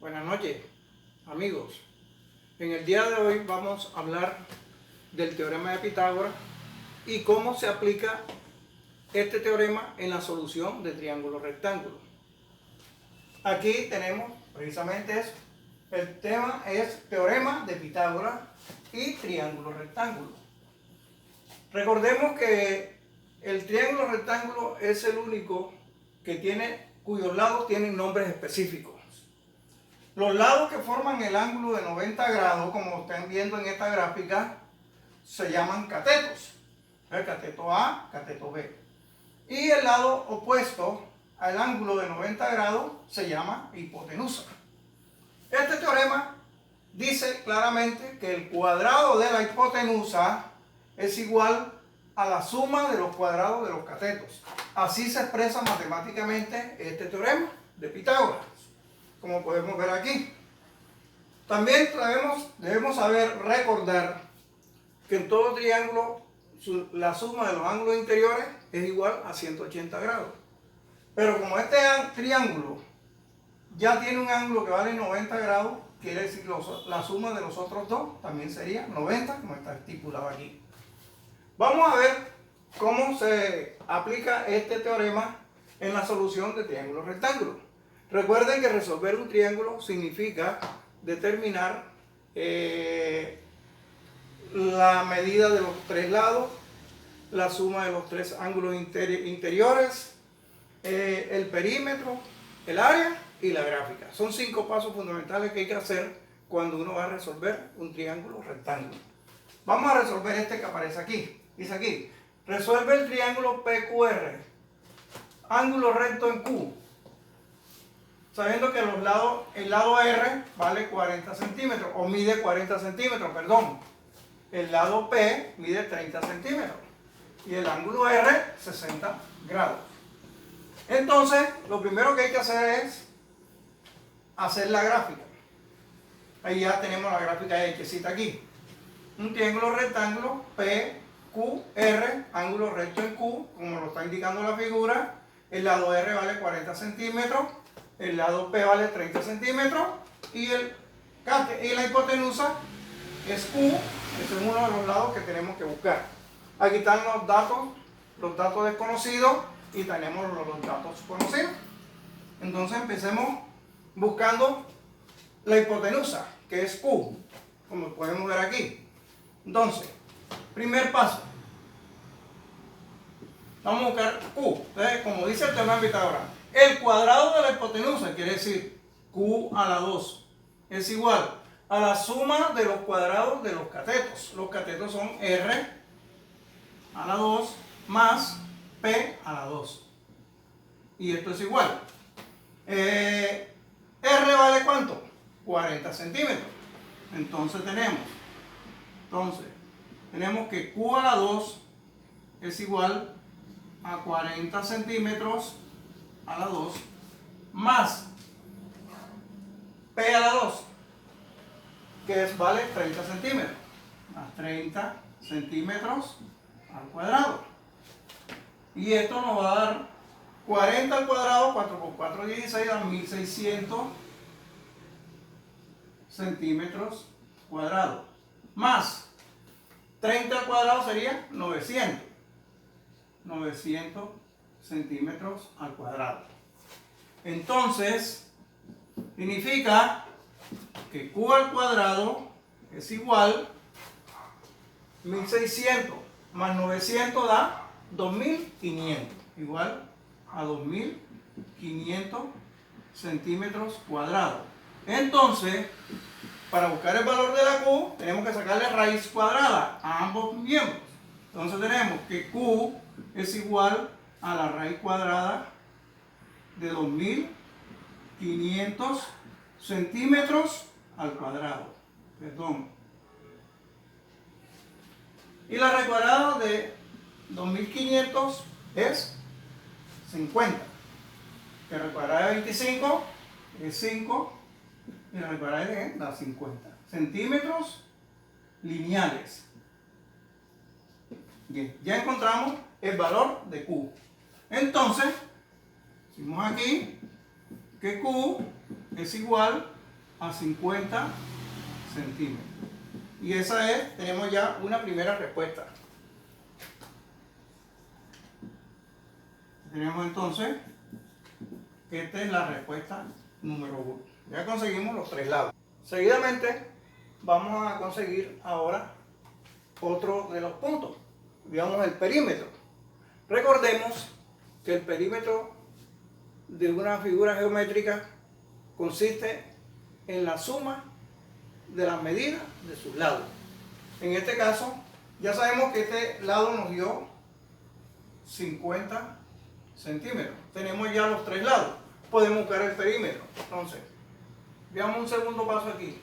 Buenas noches, amigos. En el día de hoy vamos a hablar del teorema de Pitágoras y cómo se aplica este teorema en la solución de triángulo rectángulo. Aquí tenemos precisamente eso. El tema es teorema de Pitágoras y triángulo rectángulo. Recordemos que el triángulo rectángulo es el único cuyos lados tienen nombres específicos. Los lados que forman el ángulo de 90 grados, como están viendo en esta gráfica, se llaman catetos. El cateto A, cateto B. Y el lado opuesto al ángulo de 90 grados se llama hipotenusa. Este teorema dice claramente que el cuadrado de la hipotenusa es igual a la suma de los cuadrados de los catetos. Así se expresa matemáticamente este teorema de Pitágoras, como podemos ver aquí. También debemos recordar que en todo triángulo la suma de los ángulos interiores es igual a 180 grados. Pero como este triángulo ya tiene un ángulo que vale 90 grados, quiere decir la suma de los otros dos también sería 90, como está estipulado aquí. Vamos a ver cómo se aplica este teorema en la solución de triángulos rectángulos. Recuerden que resolver un triángulo significa determinar la medida de los tres lados, la suma de los tres ángulos interiores, el perímetro, el área y la gráfica. Son 5 pasos fundamentales que hay que hacer cuando uno va a resolver un triángulo rectángulo. Vamos a resolver este que aparece aquí. Dice aquí, resuelve el triángulo PQR, ángulo recto en Q, sabiendo que el lado R vale 40 centímetros, o mide 40 centímetros, perdón. El lado P mide 30 centímetros y el ángulo R 60 grados. Entonces, lo primero que hay que hacer es hacer la gráfica. Ahí ya tenemos la gráfica hechecita aquí. Un triángulo rectángulo PQR, ángulo recto en Q, como lo está indicando la figura. El lado R vale 40 centímetros, el lado P vale 30 centímetros y la hipotenusa es Q. Ese es uno de los lados que tenemos que buscar. Aquí están los datos desconocidos y tenemos los datos conocidos. Entonces empecemos buscando la hipotenusa, que es Q, como podemos ver aquí. Entonces, primer paso, vamos a buscar Q. Entonces, como dice el teorema de Pitágoras, el cuadrado de la hipotenusa, quiere decir Q a la 2, es igual a la suma de los cuadrados de los catetos. Los catetos son R a la 2 más P a la 2. Y esto es igual. R vale ¿cuánto? 40 centímetros. Entonces tenemos que Q a la 2 es igual a 40 centímetros a la 2 más P a la 2, que vale 30 centímetros, más 30 centímetros al cuadrado. Y esto nos va a dar 40 al cuadrado, 4 por 4, 16, da 1600 centímetros cuadrados. Más 30 al cuadrado sería 900 centímetros al cuadrado. Entonces, significa que Q al cuadrado es igual 1600 más 900 da 2500, igual a 2500 centímetros cuadrados. Entonces, para buscar el valor de la Q, tenemos que sacarle raíz cuadrada a ambos miembros. Entonces tenemos que Q es igual a la raíz cuadrada de 2500 centímetros al cuadrado. Perdón. Y la raíz cuadrada de 2500 es 50. La raíz cuadrada de 25 es 5. Y la raíz cuadrada de da 50 centímetros lineales. Bien, ya encontramos el valor de Q. Entonces, decimos aquí que Q es igual a 50 centímetros. Y esa es, tenemos ya una primera respuesta. Tenemos entonces, esta es la respuesta número 1. Ya conseguimos los tres lados. Seguidamente vamos a conseguir ahora otro de los puntos, digamos el perímetro. Recordemos que el perímetro de una figura geométrica consiste en la suma de las medidas de sus lados. En este caso, ya sabemos que este lado nos dio 50 centímetros. Tenemos ya los tres lados. Podemos buscar el perímetro. Entonces, veamos un segundo paso aquí.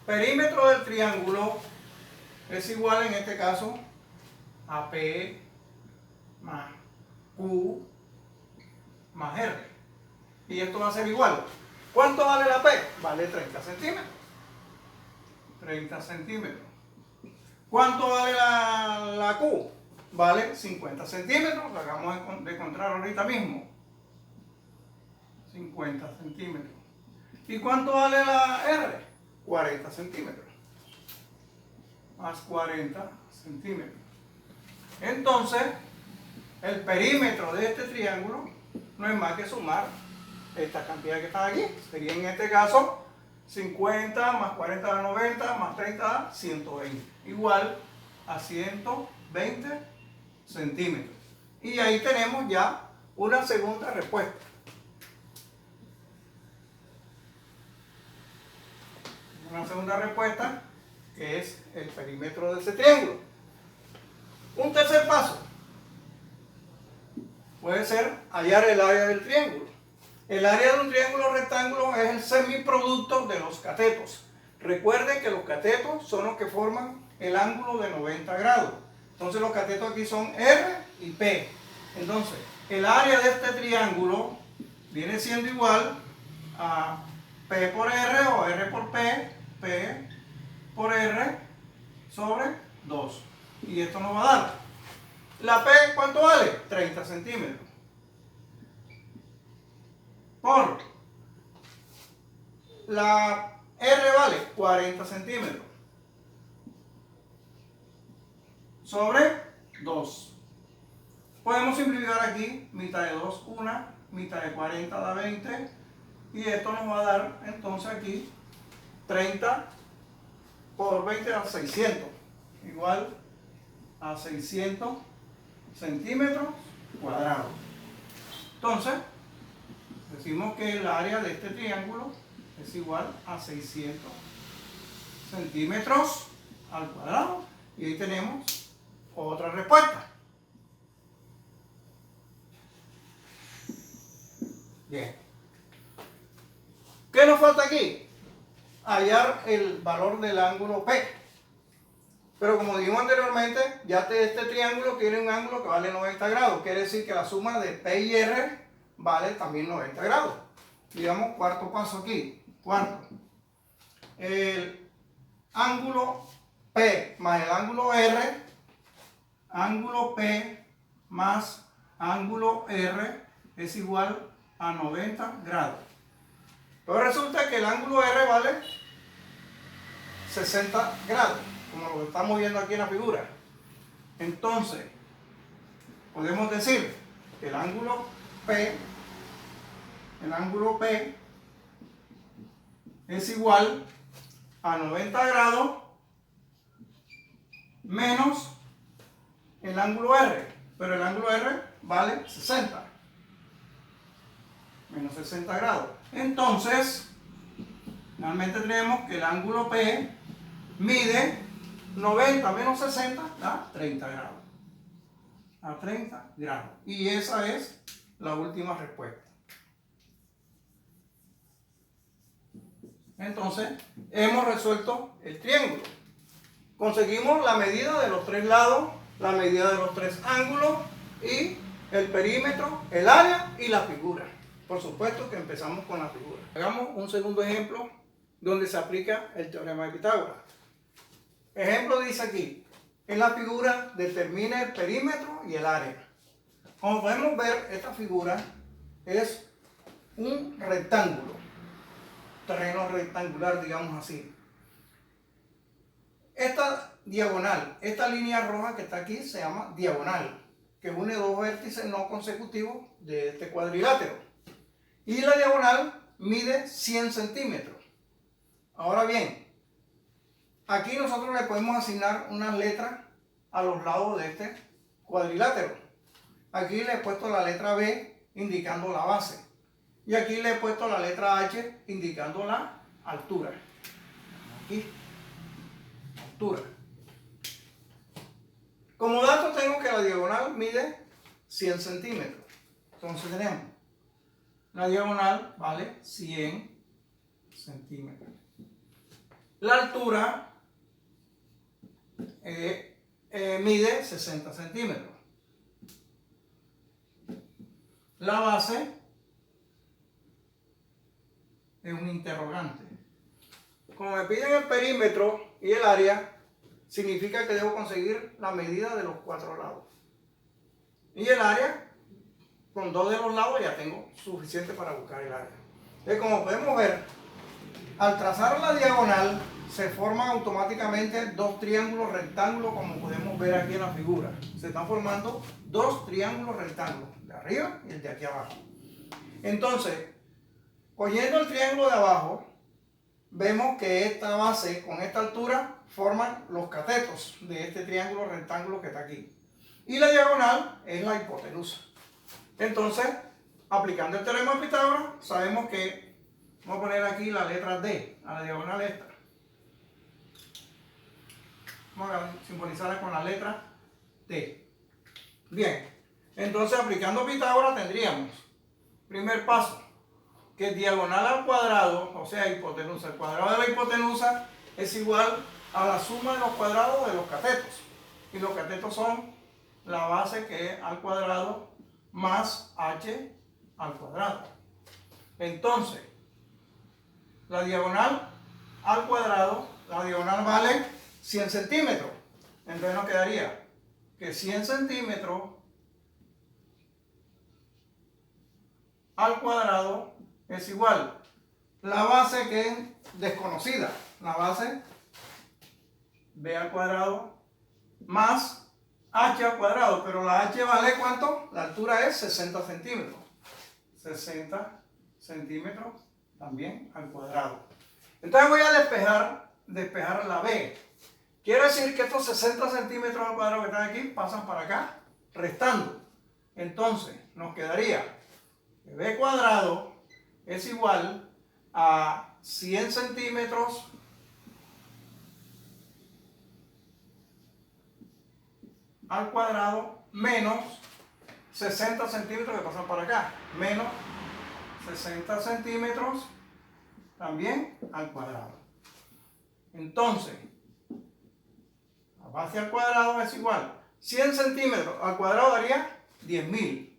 Perímetro del triángulo es igual en este caso a P más Q más R. Y esto va a ser igual. ¿Cuánto vale la P? Vale 30 centímetros. 30 centímetros. ¿Cuánto vale la Q? Vale 50 centímetros. Lo acabamos de encontrar ahorita mismo. 50 centímetros. ¿Y cuánto vale la R? 40 centímetros. Más 40 centímetros. Entonces, el perímetro de este triángulo no es más que sumar esta cantidad que está aquí. Sería en este caso 50 más 40 da 90 más 30 da 120. Igual a 120 centímetros. Y ahí tenemos ya una segunda respuesta. Una segunda respuesta que es el perímetro de ese triángulo. Un tercer paso puede ser hallar el área del triángulo. El área de un triángulo rectángulo es el semiproducto de los catetos. Recuerden que los catetos son los que forman el ángulo de 90 grados. Entonces los catetos aquí son R y P. Entonces el área de este triángulo viene siendo igual a P por R o R por P, P por R sobre 2. Y esto nos va a dar. ¿La P cuánto vale? 30 centímetros. Por la R vale 40 centímetros. Sobre 2. Podemos simplificar aquí. Mitad de 2, 1. Mitad de 40 da 20. Y esto nos va a dar entonces aquí 30 por 20 da 600. Igual a 600 centímetros cuadrados. Entonces, decimos que el área de este triángulo es igual a 600 centímetros al cuadrado. Y ahí tenemos otra respuesta. Bien. ¿Qué nos falta aquí? Hallar el valor del ángulo P. Pero como dijimos anteriormente, ya este triángulo tiene un ángulo que vale 90 grados. Quiere decir que la suma de P y R vale también 90 grados. Digamos, cuarto paso aquí. Cuarto. El ángulo P más el ángulo R, ángulo P más ángulo R es igual a 90 grados. Pero resulta que el ángulo R vale 60 grados, como lo estamos viendo aquí en la figura. Entonces, podemos decir que el ángulo P es igual a 90 grados menos el ángulo R, pero el ángulo R vale 60, menos 60 grados. Entonces, realmente tenemos que el ángulo P mide 90 menos 60 da 30 grados. A 30 grados. Y esa es la última respuesta. Entonces, hemos resuelto el triángulo. Conseguimos la medida de los tres lados, la medida de los tres ángulos y el perímetro, el área y la figura. Por supuesto que empezamos con la figura. Hagamos un segundo ejemplo donde se aplica el teorema de Pitágoras. Ejemplo dice aquí, en la figura determina el perímetro y el área. Como podemos ver, esta figura es un rectángulo. terreno rectangular, digamos así. Esta diagonal, esta línea roja que está aquí se llama diagonal, que une dos vértices no consecutivos de este cuadrilátero. Y la diagonal mide 100 centímetros. Ahora bien, aquí nosotros le podemos asignar unas letras a los lados de este cuadrilátero. Aquí le he puesto la letra B indicando la base. Y aquí le he puesto la letra H indicando la altura. Aquí, altura. Como dato tengo que la diagonal mide 100 centímetros. Entonces tenemos, la diagonal vale 100 centímetros. La altura mide 60 centímetros. La base es un interrogante. Como me piden el perímetro y el área, significa que debo conseguir la medida de los 4 lados. Y el área, con 2 de los lados ya tengo suficiente para buscar el área. Entonces, como podemos ver, al trazar la diagonal se forman automáticamente dos triángulos rectángulos, como podemos ver aquí en la figura. Se están formando dos triángulos rectángulos, de arriba y el de aquí abajo. Entonces, cogiendo el triángulo de abajo, vemos que esta base con esta altura forman los catetos de este triángulo rectángulo que está aquí. Y la diagonal es la hipotenusa. Entonces, aplicando el teorema de Pitágoras, sabemos que vamos a poner aquí la letra D a la diagonal esta. Vamos a simbolizarla con la letra T. Bien, entonces aplicando Pitágoras tendríamos, primer paso, que diagonal al cuadrado, o sea, hipotenusa, el cuadrado de la hipotenusa es igual a la suma de los cuadrados de los catetos. Y los catetos son la base que es al cuadrado más h al cuadrado. Entonces, la diagonal al cuadrado, la diagonal vale 100 centímetros. Entonces nos quedaría que 100 centímetros al cuadrado es igual la base que es desconocida, la base b al cuadrado más h al cuadrado, pero la h vale ¿cuánto? La altura es 60 centímetros. 60 centímetros también al cuadrado. Entonces voy a despejar la b. Quiere decir que estos 60 centímetros al cuadrado que están aquí pasan para acá, restando. Entonces nos quedaría que b cuadrado es igual a 100 centímetros al cuadrado menos 60 centímetros que pasan para acá, menos 60 centímetros también al cuadrado. Entonces, la base al cuadrado es igual 100 centímetros al cuadrado daría 10.000.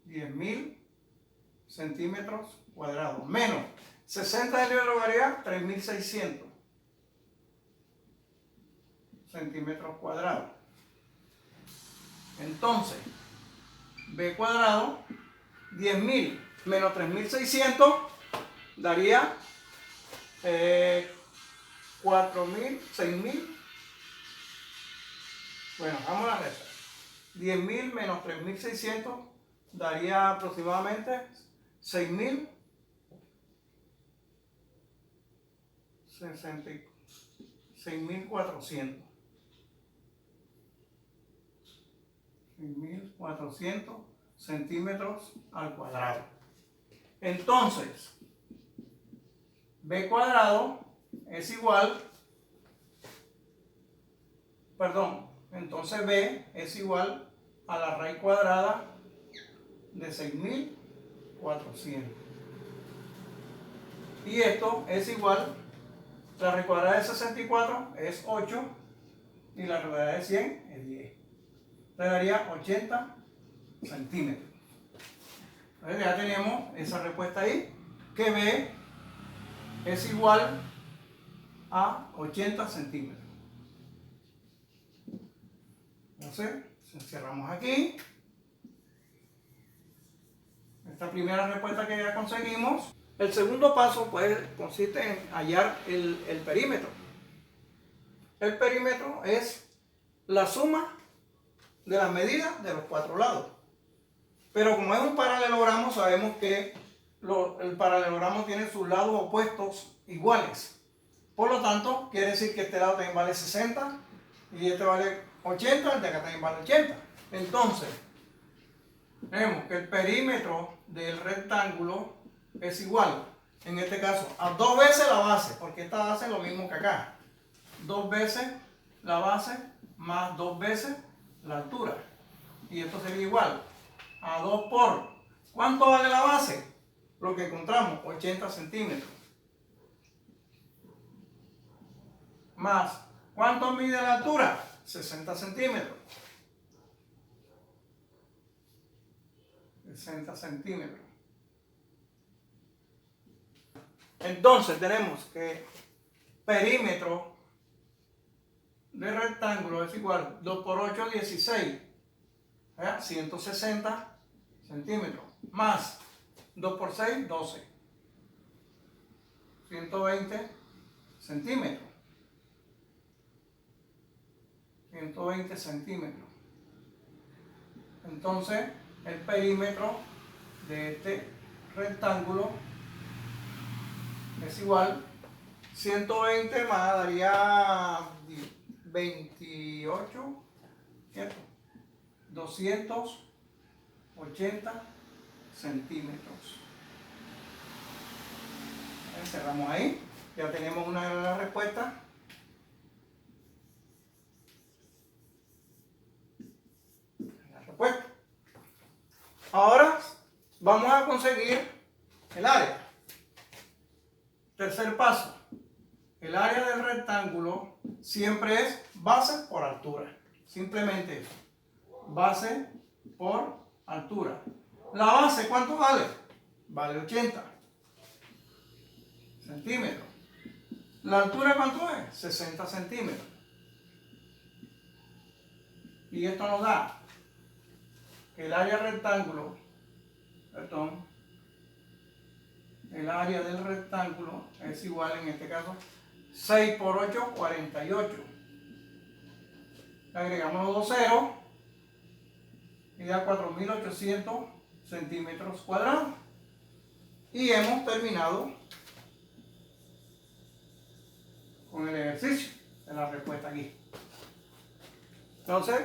10.000 centímetros cuadrados menos 60 centímetros daría 3.600 centímetros cuadrados. Entonces, b cuadrado, 10.000 menos 3.600 daría 4.000, 6.000. Bueno, vamos a la resta. 10.000 menos 3.600 daría aproximadamente 6.000. 6.400. 6.400 centímetros al cuadrado. Entonces, b cuadrado es igual, entonces b es igual a la raíz cuadrada de 6.400. Y esto es igual, la raíz cuadrada de 64 es 8 y la raíz cuadrada de 100 es 10. Le daría 80 centímetros. Entonces ya tenemos esa respuesta ahí, que B es igual a 80 centímetros. Entonces, cerramos aquí. Esta primera respuesta que ya conseguimos. El segundo paso pues consiste en hallar el perímetro. El perímetro es la suma de las medidas de los cuatro lados. Pero como es un paralelogramo, sabemos que el paralelogramo tiene sus lados opuestos iguales. Por lo tanto, quiere decir que este lado también vale 60 y este vale 80, el de acá también vale 80. Entonces, vemos que el perímetro del rectángulo es igual, en este caso, a 2 veces la base, porque esta base es lo mismo que acá. 2 veces la base más 2 veces la altura. Y esto sería igual a 2 por, ¿cuánto vale la base? Lo que encontramos, 80 centímetros. Más, ¿cuánto mide la altura? 60 centímetros. 60 centímetros. Entonces tenemos que perímetro de rectángulo es igual 2 por 8, 16. 160 centímetros. Más 2 por 6, 12. 120 centímetros. 120 centímetros. Entonces, el perímetro de este rectángulo es igual 120 más daría 28, ¿cierto? 280 centímetros. Cerramos ahí. Ya tenemos una de las respuestas. Ahora vamos a conseguir el área. Tercer paso. El área del rectángulo siempre es base por altura. Simplemente eso. Base por altura. La base, ¿cuánto vale? Vale 80 centímetros. ¿La altura cuánto es? 60 centímetros. Y esto nos da que el área rectángulo, perdón, el área del rectángulo es igual, en este caso, 6 por 8, 48. Le agregamos los dos ceros y da 4.800 centímetros cuadrados. Y hemos terminado con el ejercicio de la respuesta aquí. Entonces,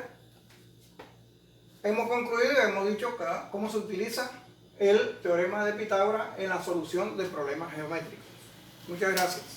hemos concluido y hemos dicho cómo se utiliza el teorema de Pitágoras en la solución de problemas geométricos. Muchas gracias.